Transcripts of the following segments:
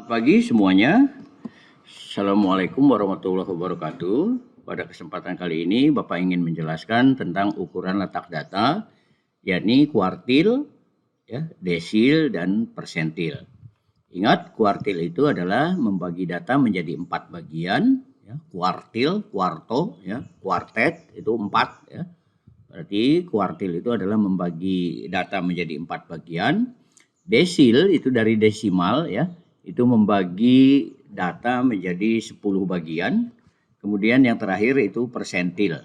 Selamat pagi semuanya. Assalamualaikum warahmatullahi wabarakatuh. Pada kesempatan kali ini Bapak ingin menjelaskan tentang ukuran letak data, yakni kuartil, desil, dan persentil. Ingat, kuartil itu adalah membagi data menjadi 4 bagian. Kuartil, kuarto, kuartet itu 4. Berarti kuartil itu adalah membagi data menjadi 4 bagian. Desil itu dari desimal, itu membagi data menjadi 10 bagian. Kemudian yang terakhir itu persentil,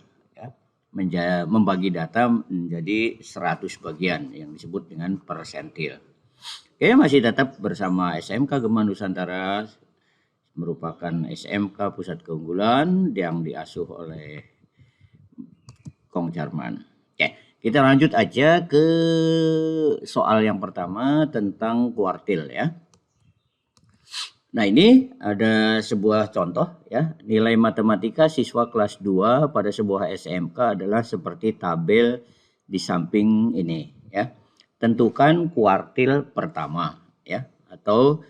membagi data menjadi 100 bagian yang disebut dengan persentil. Oke, masih tetap bersama SMK Gema Nusantara, merupakan SMK Pusat Keunggulan yang diasuh oleh Kong Jarman. Oke, kita lanjut aja ke soal yang pertama tentang kuartil ya. Nah, ini ada sebuah contoh ya. Nilai matematika siswa kelas 2 pada sebuah SMK adalah seperti tabel di samping ini ya. Tentukan kuartil pertama ya, atau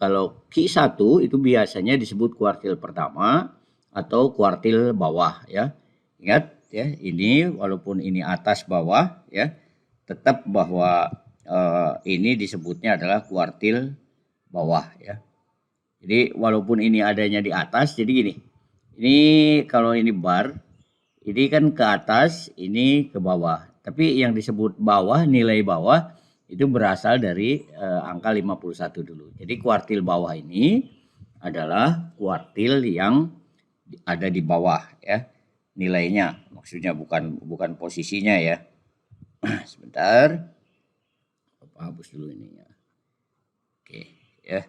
kalau Q1 itu biasanya disebut kuartil pertama atau kuartil bawah ya. Ingat ya, ini walaupun ini atas bawah ya, tetap bahwa ini disebutnya adalah kuartil bawah ya. Jadi walaupun ini adanya di atas, jadi gini. Ini kalau ini bar, ini kan ke atas, ini ke bawah. Tapi yang disebut bawah, nilai bawah itu berasal dari angka 51 dulu. Jadi kuartil bawah ini adalah kuartil yang ada di bawah ya. Nilainya, maksudnya bukan posisinya ya. Sebentar. Hapus dulu ininya. Oke, ya.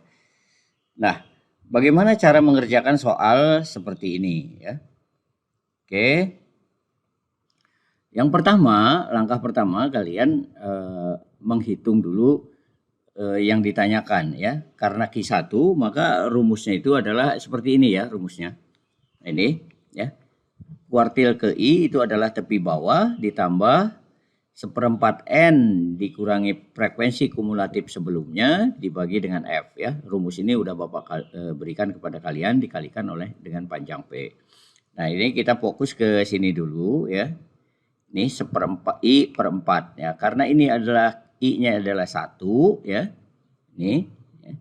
Nah, bagaimana cara mengerjakan soal seperti ini ya? Oke. Yang pertama, langkah pertama kalian menghitung dulu yang ditanyakan ya. Karena Q1 maka rumusnya itu adalah seperti ini ya rumusnya. Ini ya. Kuartil ke I itu adalah tepi bawah ditambah 1/4 N dikurangi frekuensi kumulatif sebelumnya dibagi dengan F ya. Rumus ini udah Bapak berikan kepada kalian dikalikan oleh dengan panjang P. Nah, ini kita fokus ke sini dulu ya. Ini 1/4 I per 4 ya. Karena ini adalah I-nya adalah 1 ya. Ini ya.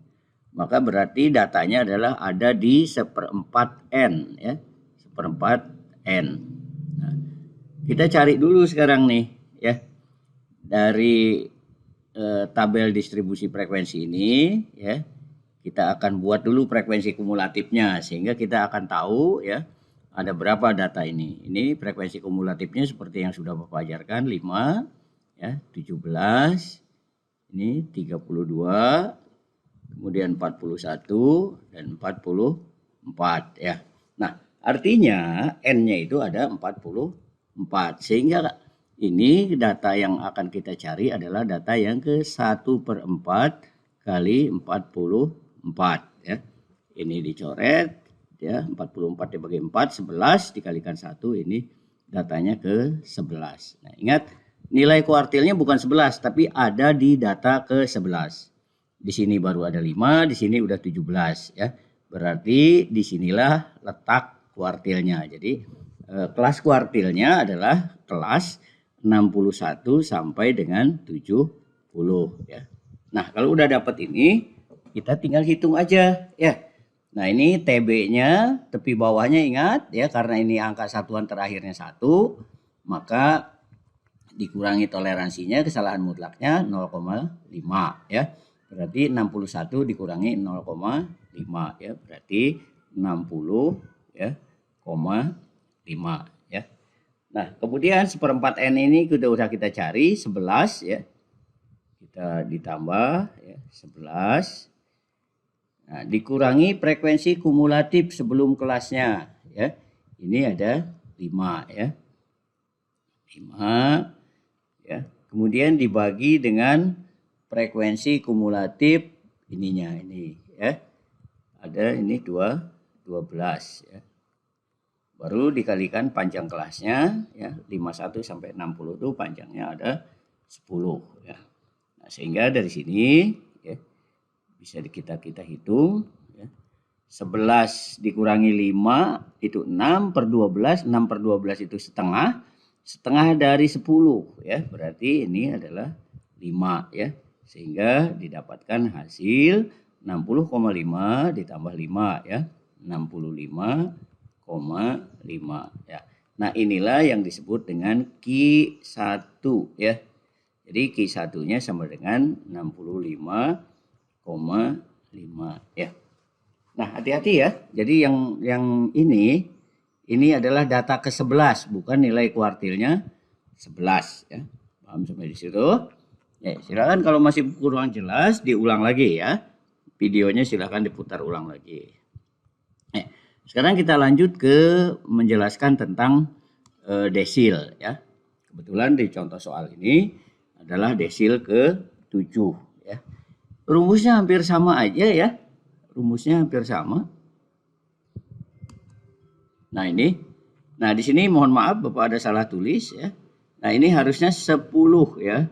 Maka berarti datanya adalah ada di 1/4 N ya. 1/4 N. Nah, kita cari dulu sekarang nih ya. Dari tabel distribusi frekuensi ini ya, kita akan buat dulu frekuensi kumulatifnya sehingga kita akan tahu ya ada berapa data ini. Ini frekuensi kumulatifnya seperti yang sudah Bapak ajarkan 5 ya, 17, ini 32, kemudian 41 dan 44 ya. Nah, artinya N-nya itu ada 44 sehingga ini data yang akan kita cari adalah data yang ke 1/4 kali 44 ya. Ini dicoret ya, 44 dibagi 4, 11 dikalikan 1, ini datanya ke 11. Nah, ingat nilai kuartilnya bukan 11 tapi ada di data ke 11. Di sini baru ada 5, di sini udah 17 ya. Berarti disinilah letak kuartilnya. Jadi kelas kuartilnya adalah kelas 61 sampai dengan 70 ya. Nah, kalau udah dapat ini kita tinggal hitung aja ya. Nah, ini TB-nya tepi bawahnya ingat ya, karena ini angka satuan terakhirnya 1, maka dikurangi toleransinya kesalahan mutlaknya 0,5 ya. Berarti 61 dikurangi 0,5 ya, berarti 60 ya, 0,5 ya. Nah, kemudian 1/4 N ini udah kita cari 11 ya. Kita ditambah ya, 11. Nah, dikurangi frekuensi kumulatif sebelum kelasnya ya. Ini ada 5 ya. 5 ya. Kemudian dibagi dengan frekuensi kumulatif ininya ini ya. Ada ini 12 ya. Baru dikalikan panjang kelasnya ya, 51 sampai 60 itu panjangnya ada 10 ya. Nah, sehingga dari sini ya, Bisa kita hitung. Ya. 11 dikurangi 5 itu 6 per 12. 6 per 12 itu setengah. Setengah dari 10 ya. Berarti ini adalah 5 ya. Sehingga didapatkan hasil 60,5 ditambah 5 ya. 65,5 ya. Nah, inilah yang disebut dengan Q1 ya. Jadi Q1-nya sama dengan 65,5 ya. Nah, hati-hati ya. Jadi yang ini adalah data ke-11, bukan nilai kuartilnya 11 ya. Paham sampai di situ? Ya, silakan kalau masih kurang jelas diulang lagi ya. Videonya silakan diputar ulang lagi. Sekarang kita lanjut ke menjelaskan tentang desil ya. Kebetulan di contoh soal ini adalah desil ke-7 ya. Rumusnya hampir sama aja ya. Rumusnya hampir sama. Nah, ini. Nah, di sini mohon maaf Bapak ada salah tulis ya. Nah, ini harusnya 10 ya.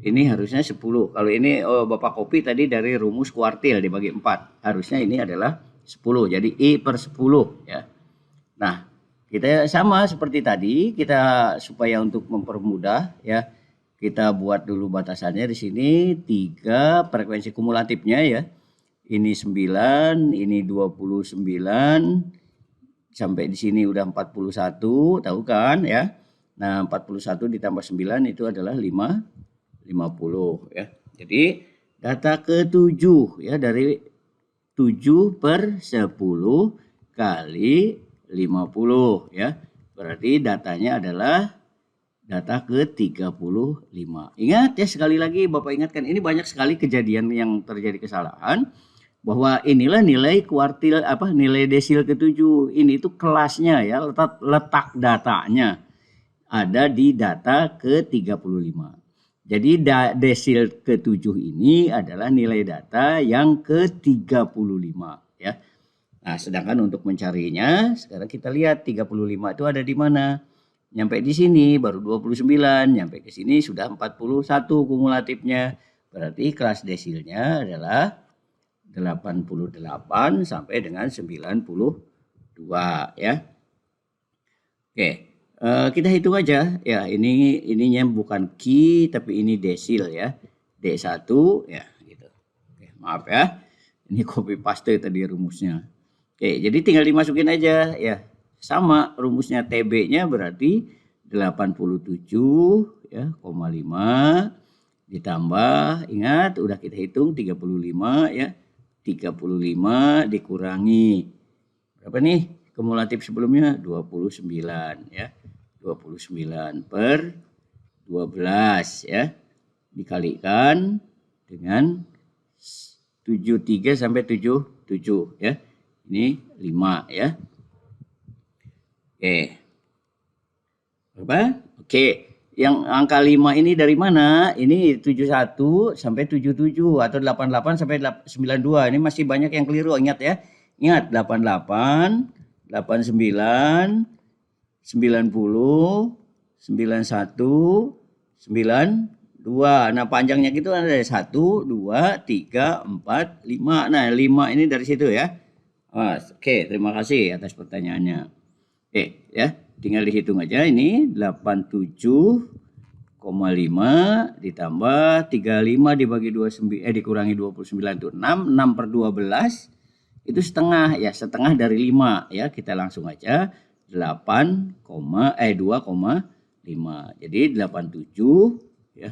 Ini harusnya 10. Kalau ini Bapak copy tadi dari rumus kuartil dibagi 4. Harusnya ini adalah 10. Jadi I per 10 ya. Nah, kita sama seperti tadi, kita supaya untuk mempermudah ya, kita buat dulu batasannya di sini 3 frekuensi kumulatifnya ya. Ini 9, ini 29, sampai di sini udah 41, tahu kan ya. Nah, 41 ditambah 9 itu adalah 50 ya. Jadi data ke-7 ya, dari 7 per 10 kali 50 ya. Berarti datanya adalah data ke-35. Ingat ya, sekali lagi Bapak ingatkan, ini banyak sekali kejadian yang terjadi kesalahan. Bahwa inilah nilai kuartil nilai desil ke-7. Ini itu kelasnya ya, letak datanya ada di data ke-35. Jadi desil ke-7 ini adalah nilai data yang ke-35 ya. Nah, sedangkan untuk mencarinya sekarang kita lihat 35 itu ada di mana? Nyampe di sini baru 29, nyampe ke sini sudah 41 kumulatifnya. Berarti kelas desilnya adalah 88 sampai dengan 92 ya. Oke. Kita hitung aja ya, ininya bukan Q tapi ini desil ya, D1 ya gitu. Oke, maaf ya, ini copy paste tadi rumusnya. Oke, jadi tinggal dimasukin aja ya, sama rumusnya, TB-nya berarti 87 ya, 5 ditambah, ingat udah kita hitung 35 ya, 35 dikurangi berapa nih kumulatif sebelumnya, 29 ya. 29 per 12 ya, dikalikan dengan 73 sampai 77 ya. Ini 5 ya. Oke. Berapa? Oke. Yang angka 5 ini dari mana? Ini 71 sampai 77 atau 88 sampai 92. Ini masih banyak yang keliru, ingat ya. Ingat 88, 89, 90, 91, 92. Nah, panjangnya gitu ada 1, 2, 3, 4, 5. Nah, 5 ini dari situ ya. Oke, terima kasih atas pertanyaannya. Oke, ya. Tinggal dihitung aja, ini 87,5 ditambah 35 dibagi 29 dikurangi 29 itu 6, 6 per 12 itu setengah ya, setengah dari 5 ya. Kita langsung aja 2,5. Jadi 87 ya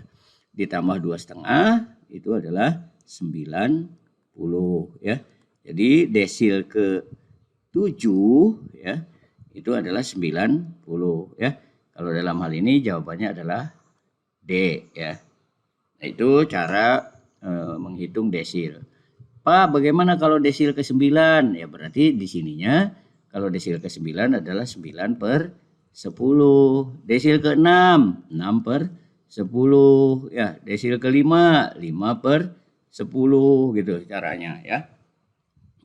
ditambah 2,5 itu adalah 90 ya. Jadi desil ke-7 ya itu adalah 90 ya. Kalau dalam hal ini jawabannya adalah D ya. Nah, itu cara menghitung desil. Pak, bagaimana kalau desil ke-9? Ya berarti di sininya kalau desil ke-9 adalah 9 per 10. Desil ke-6, 6 per 10. Ya, desil ke-5, 5 per 10 gitu caranya ya.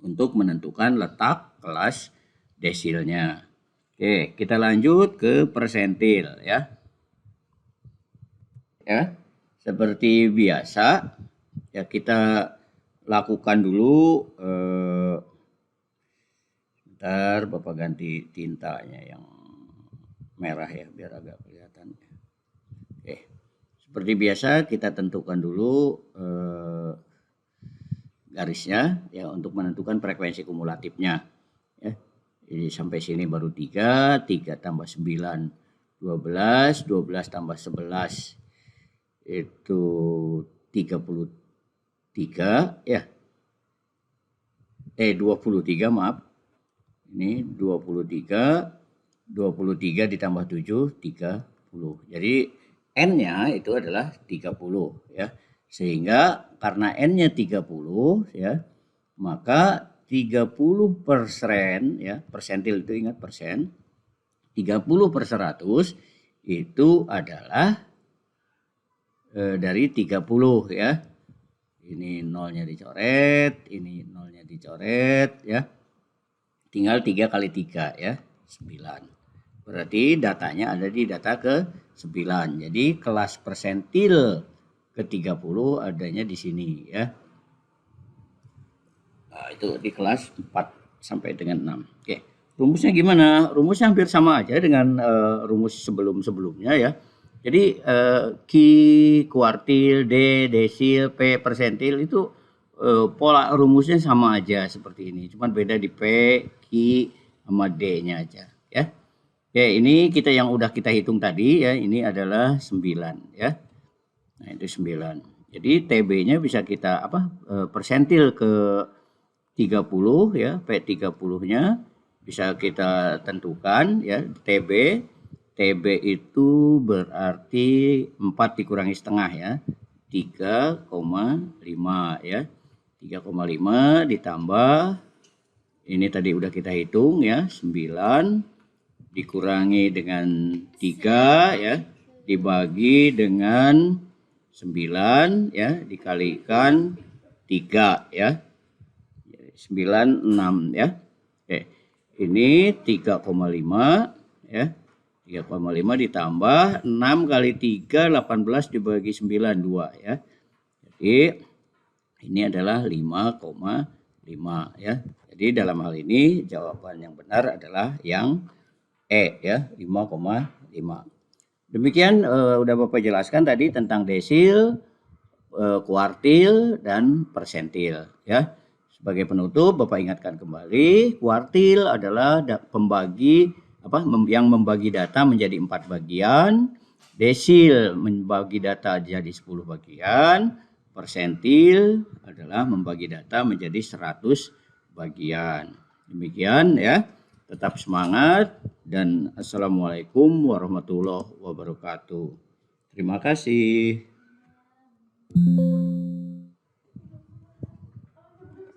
Untuk menentukan letak kelas desilnya. Oke, kita lanjut ke persentil ya. Ya, seperti biasa ya, kita lakukan dulu. Ntar Bapak ganti tintanya yang merah ya biar agak kelihatan. Oke, seperti biasa kita tentukan dulu garisnya ya untuk menentukan frekuensi kumulatifnya ya. Jadi sampai sini baru 3 tambah 9 12 tambah 11 itu 33 ya. 23 maaf. Ini 23 ditambah 7 30. Jadi N-nya itu adalah 30 ya. Sehingga karena N-nya 30 ya, maka 30% ya, persentil itu ingat persen. 30/100 itu adalah dari 30 ya. Ini nolnya dicoret, ini nolnya dicoret ya. Tinggal 3 kali 3 ya, 9. Berarti datanya ada di data ke 9. Jadi kelas persentil ke 30 adanya di sini ya. Nah, itu di kelas 4 sampai dengan 6. Oke. Rumusnya gimana? Rumusnya hampir sama aja dengan rumus sebelum-sebelumnya ya. Jadi Q, kuartil, D, desil, P, persentil itu pola rumusnya sama aja seperti ini. Cuman beda di P, Q, sama D-nya aja ya. Oke, ini kita yang udah kita hitung tadi ya, ini adalah 9 ya. Nah, itu 9. Jadi TB-nya bisa kita persentil ke 30 ya, P30-nya bisa kita tentukan ya, TB. TB itu berarti 4 dikurangi setengah ya, 3,5 ya. 3,5 ditambah ini tadi udah kita hitung ya, 9 dikurangi dengan 3 ya, dibagi dengan 9 ya, dikalikan 3 ya. 96 ya. Oke. Ini 3,5 ya. 3,5 ditambah 6 kali 3 18 dibagi 9 2 ya. Jadi ini adalah 5,5 ya. Jadi dalam hal ini jawaban yang benar adalah yang E ya, 5,5. Demikian udah Bapak jelaskan tadi tentang desil, kuartil dan persentil ya. Sebagai penutup Bapak ingatkan kembali, kuartil adalah pembagi yang membagi data menjadi 4 bagian, desil membagi data jadi 10 bagian, persentil adalah membagi data menjadi 100 bagian. Demikian ya. Tetap semangat dan assalamualaikum warahmatullahi wabarakatuh. Terima kasih.